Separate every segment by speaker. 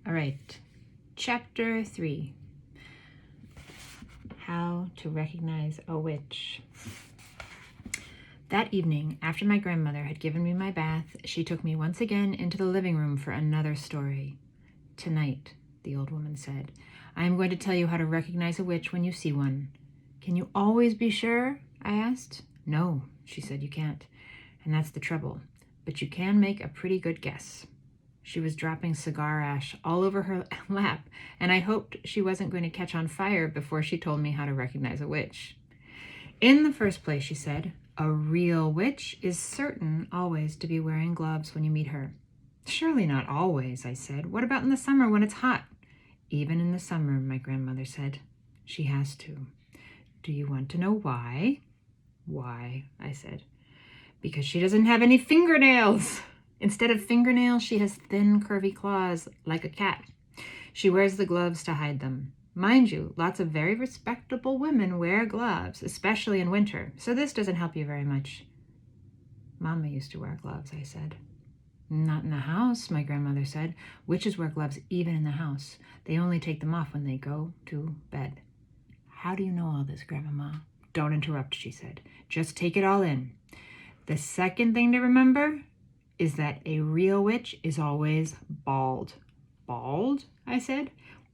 Speaker 1: All right, Chapter 3. How to Recognize a Witch. That evening, after my grandmother had given me my bath, she took me once again into the living room for another story. Tonight, the old woman said, I am going to tell you how to recognize a witch when you see one. Can you always be sure? I asked. No, she said, you can't. And that's the trouble. But you can make a pretty good guess. She was dropping cigar ash all over her lap, and I hoped she wasn't going to catch on fire before she told me how to recognize a witch. In the first place, she said, a real witch is certain always to be wearing gloves when you meet her. Surely not always, I said. What about in the summer when it's hot? Even in the summer, my grandmother said. She has to. Do you want to know why? Why, I said. Because she doesn't have any fingernails. Instead of fingernails, she has thin, curvy claws, like a cat. She wears the gloves to hide them. Mind you, lots of very respectable women wear gloves, especially in winter, so this doesn't help you very much. Mama used to wear gloves, I said. Not in the house, my grandmother said. Witches wear gloves even in the house. They only take them off when they go to bed. How do you know all this, Grandmama? Don't interrupt, she said. Just take it all in. The second thing to remember is that a real witch is always bald. Bald? I said.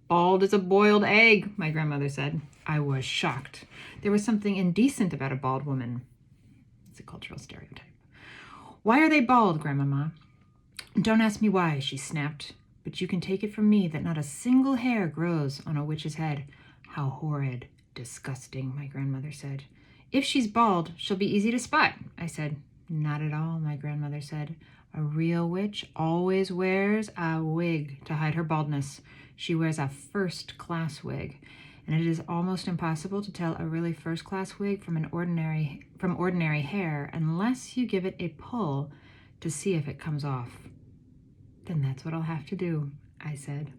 Speaker 1: Bald as a boiled egg, my grandmother said. I was shocked. There was something indecent about a bald woman. It's a cultural stereotype. Why are they bald, Grandmama? Don't ask me why, she snapped. But you can take it from me that not a single hair grows on a witch's head. How horrid, disgusting, my grandmother said. If she's bald, she'll be easy to spot, I said. Not at all, my grandmother said. A real witch always wears a wig to hide her baldness. She wears a first-class wig, and it is almost impossible to tell a really first-class wig from ordinary hair unless you give it a pull to see if it comes off. Then that's what I'll have to do, I said.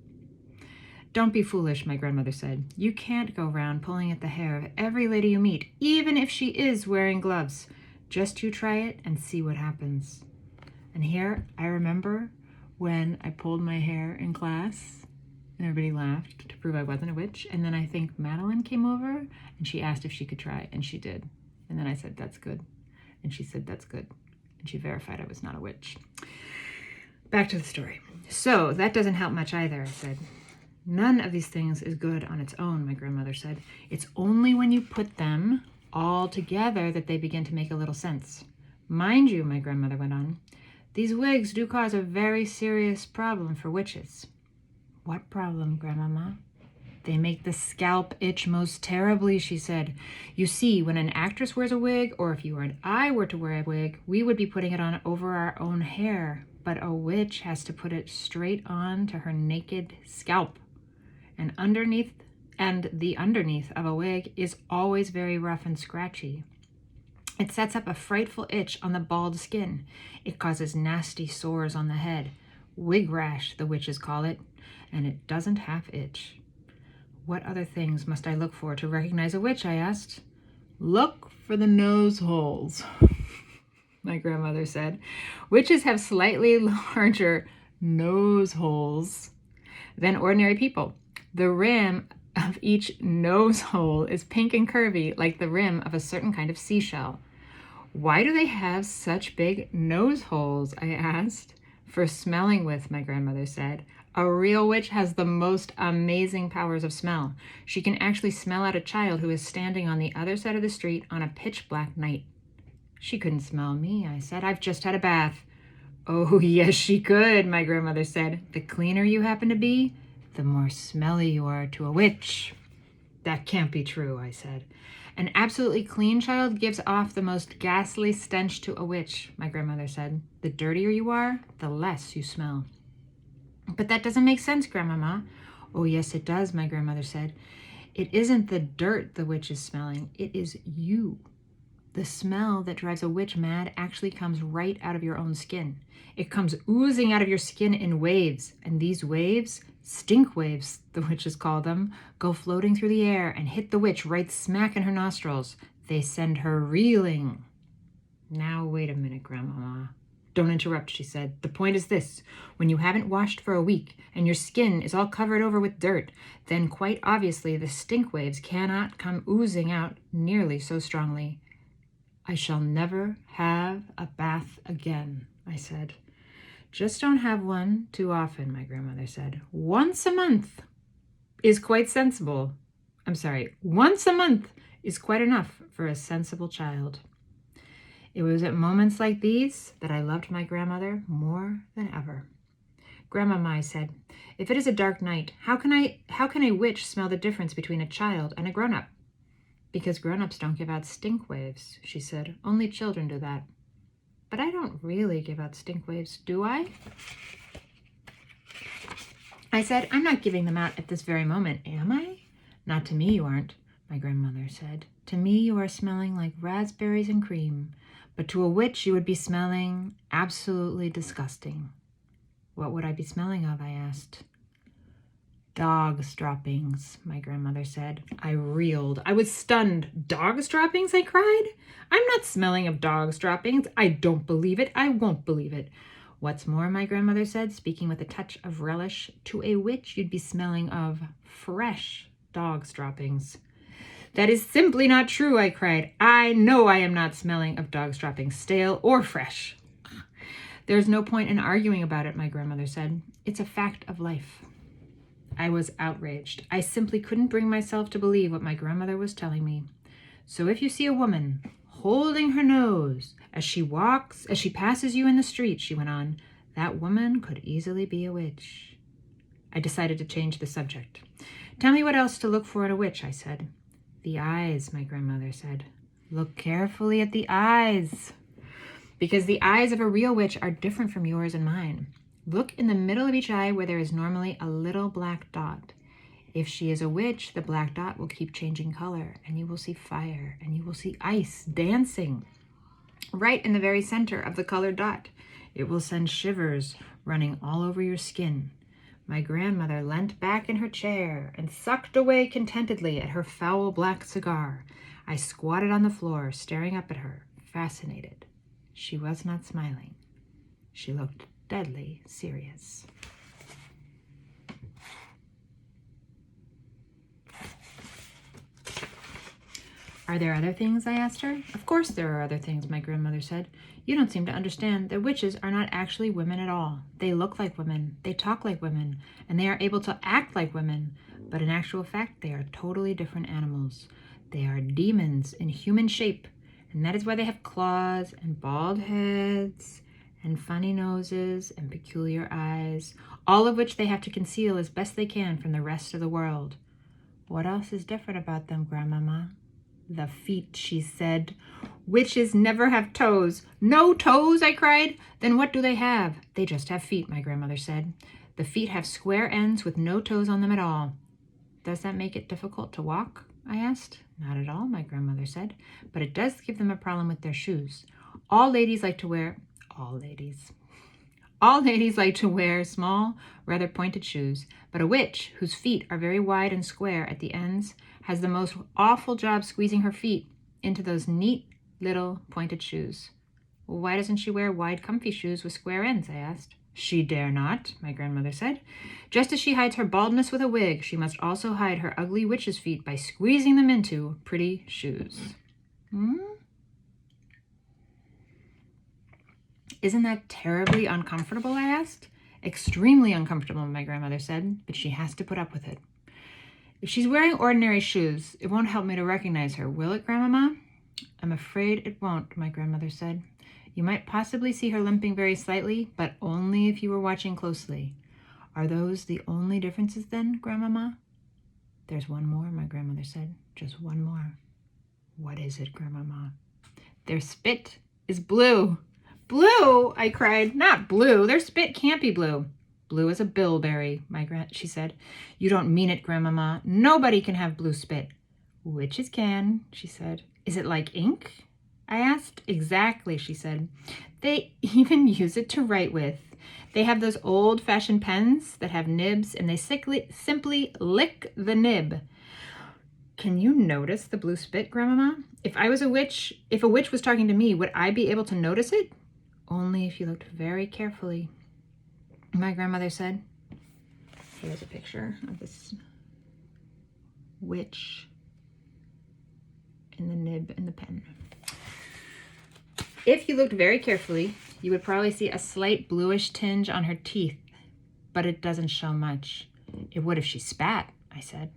Speaker 1: Don't be foolish, my grandmother said. You can't go round pulling at the hair of every lady you meet, even if she is wearing gloves. Just you try it and see what happens. And here I remember when I pulled my hair in class and everybody laughed to prove I wasn't a witch. And then I think Madeline came over and she asked if she could try, and she did. And then I said, that's good. And she said, that's good. And she verified I was not a witch. Back to the story. So that doesn't help much either, I said. None of these things is good on its own, my grandmother said. It's only when you put them all together that they begin to make a little sense. Mind you, my grandmother went on, these wigs do cause a very serious problem for witches. What problem, Grandmama? They make the scalp itch most terribly, she said. You see, when an actress wears a wig, or if you and I were to wear a wig, we would be putting it on over our own hair. But a witch has to put it straight on to her naked scalp. And the underneath of a wig is always very rough and scratchy. It sets up a frightful itch on the bald skin. It causes nasty sores on the head. Wig rash, the witches call it, and it doesn't half itch. What other things must I look for to recognize a witch, I asked. Look for the nose holes, my grandmother said. Witches have slightly larger nose holes than ordinary people. The rim of each nose hole is pink and curvy, like the rim of a certain kind of seashell. Why do they have such big nose holes, I asked. For smelling with, my grandmother said. A real witch has the most amazing powers of smell. She can actually smell out a child who is standing on the other side of the street on a pitch-black night. She couldn't smell me, I said. I've just had a bath. Oh, yes, she could, my grandmother said. The cleaner you happen to be, the more smelly you are to a witch. That can't be true, I said. An absolutely clean child gives off the most ghastly stench to a witch, my grandmother said. The dirtier you are, the less you smell. But that doesn't make sense, Grandmama. Oh, yes, it does, my grandmother said. It isn't the dirt the witch is smelling. It is you. The smell that drives a witch mad actually comes right out of your own skin. It comes oozing out of your skin in waves, and these waves, stink waves, the witches call them, go floating through the air and hit the witch right smack in her nostrils. They send her reeling. Now, wait a minute, Grandmama. Don't interrupt, she said. The point is this. When you haven't washed for a week and your skin is all covered over with dirt, then quite obviously the stink waves cannot come oozing out nearly so strongly. I shall never have a bath again, I said. Just don't have one too often, my grandmother said. Once a month is quite sensible. Once a month is quite enough for a sensible child. It was at moments like these that I loved my grandmother more than ever. Grandmama, I said, if it is a dark night, how can a witch smell the difference between a child and a grown-up? Because grown-ups don't give out stink waves, she said. Only children do that. But I don't really give out stink waves, do I? I said, I'm not giving them out at this very moment, am I? Not to me you aren't, my grandmother said. To me you are smelling like raspberries and cream, but to a witch you would be smelling absolutely disgusting. What would I be smelling of, I asked. Dog's droppings, my grandmother said. I reeled. I was stunned. Dog's droppings, I cried. I'm not smelling of dog's droppings. I don't believe it. I won't believe it. What's more, my grandmother said, speaking with a touch of relish, to a witch you'd be smelling of fresh dog's droppings. That is simply not true, I cried. I know I am not smelling of dog's droppings, stale or fresh. There's no point in arguing about it, my grandmother said. It's a fact of life. I was outraged. I simply couldn't bring myself to believe what my grandmother was telling me. So if you see a woman holding her nose as she passes you in the street, she went on, that woman could easily be a witch. I decided to change the subject. Tell me what else to look for in a witch, I said. The eyes, my grandmother said. Look carefully at the eyes. Because the eyes of a real witch are different from yours and mine. Look in the middle of each eye where there is normally a little black dot. If she is a witch, the black dot will keep changing color, and you will see fire, and you will see ice dancing right in the very center of the colored dot. It will send shivers running all over your skin. My grandmother leant back in her chair and sucked away contentedly at her foul black cigar. I squatted on the floor, staring up at her, fascinated. She was not smiling. She looked deadly serious. Are there other things? I asked her. Of course there are other things, my grandmother said. You don't seem to understand that witches are not actually women at all. They look like women, they talk like women, and they are able to act like women. But in actual fact, they are totally different animals. They are demons in human shape, and that is why they have claws and bald heads and funny noses and peculiar eyes, all of which they have to conceal as best they can from the rest of the world. What else is different about them, Grandmama? The feet, she said. Witches never have toes. No toes, I cried. Then what do they have? They just have feet, my grandmother said. The feet have square ends with no toes on them at all. Does that make it difficult to walk? I asked. Not at all, my grandmother said, but it does give them a problem with their shoes. All ladies like to wear small, rather pointed shoes, but a witch, whose feet are very wide and square at the ends, has the most awful job squeezing her feet into those neat little pointed shoes. Well, why doesn't she wear wide, comfy shoes with square ends? I asked. She dare not, my grandmother said. Just as she hides her baldness with a wig, she must also hide her ugly witch's feet by squeezing them into pretty shoes. Isn't that terribly uncomfortable? I asked. Extremely uncomfortable, my grandmother said, but she has to put up with it. If she's wearing ordinary shoes, it won't help me to recognize her, will it, Grandmama? I'm afraid it won't, my grandmother said. You might possibly see her limping very slightly, but only if you were watching closely. Are those the only differences then, Grandmama? There's one more, my grandmother said. Just one more. What is it, Grandmama? Their spit is blue. Blue, I cried. Not blue. Their spit can't be blue. Blue as a bilberry, she said. You don't mean it, Grandmama. Nobody can have blue spit. Witches can, she said. Is it like ink? I asked. Exactly, she said. They even use it to write with. They have those old-fashioned pens that have nibs, and they simply lick the nib. Can you notice the blue spit, Grandmama? If a witch was talking to me, would I be able to notice it? Only if you looked very carefully, my grandmother said. Here's a picture of this witch in the nib and the pen. If you looked very carefully, you would probably see a slight bluish tinge on her teeth, but it doesn't show much. It would if she spat, I said.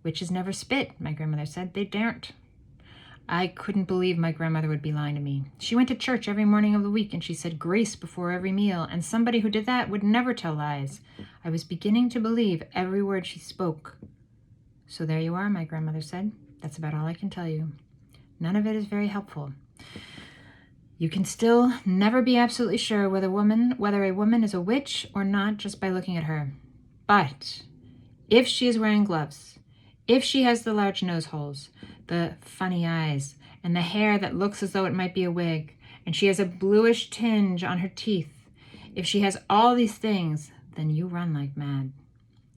Speaker 1: Witches never spit, my grandmother said. They daren't. I couldn't believe my grandmother would be lying to me. She went to church every morning of the week, and she said grace before every meal, and somebody who did that would never tell lies. I was beginning to believe every word she spoke. So there you are, my grandmother said. That's about all I can tell you. None of it is very helpful. You can still never be absolutely sure whether a woman is a witch or not just by looking at her. But if she is wearing gloves, if she has the large nose holes, the funny eyes, and the hair that looks as though it might be a wig, and she has a bluish tinge on her teeth, if she has all these things, then you run like mad.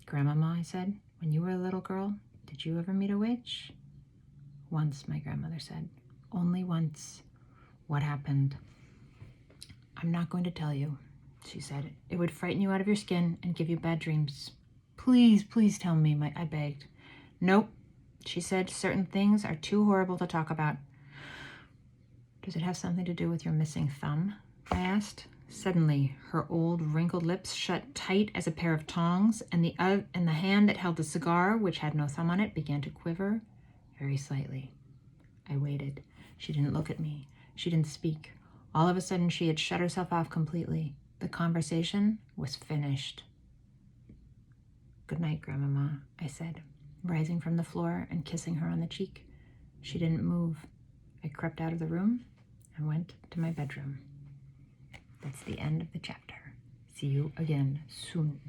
Speaker 1: Grandmama, I said, when you were a little girl, did you ever meet a witch? Once, my grandmother said. Only once. What happened? I'm not going to tell you, she said. It would frighten you out of your skin and give you bad dreams. Please, please tell me, I begged. Nope, she said. Certain things are too horrible to talk about. Does it have something to do with your missing thumb? I asked. Suddenly, her old wrinkled lips shut tight as a pair of tongs, and the hand that held the cigar, which had no thumb on it, began to quiver very slightly. I waited. She didn't look at me. She didn't speak. All of a sudden, she had shut herself off completely. The conversation was finished. Good night, Grandmama, I said, rising from the floor and kissing her on the cheek. She didn't move. I crept out of the room and went to my bedroom. That's the end of the chapter. See you again soon.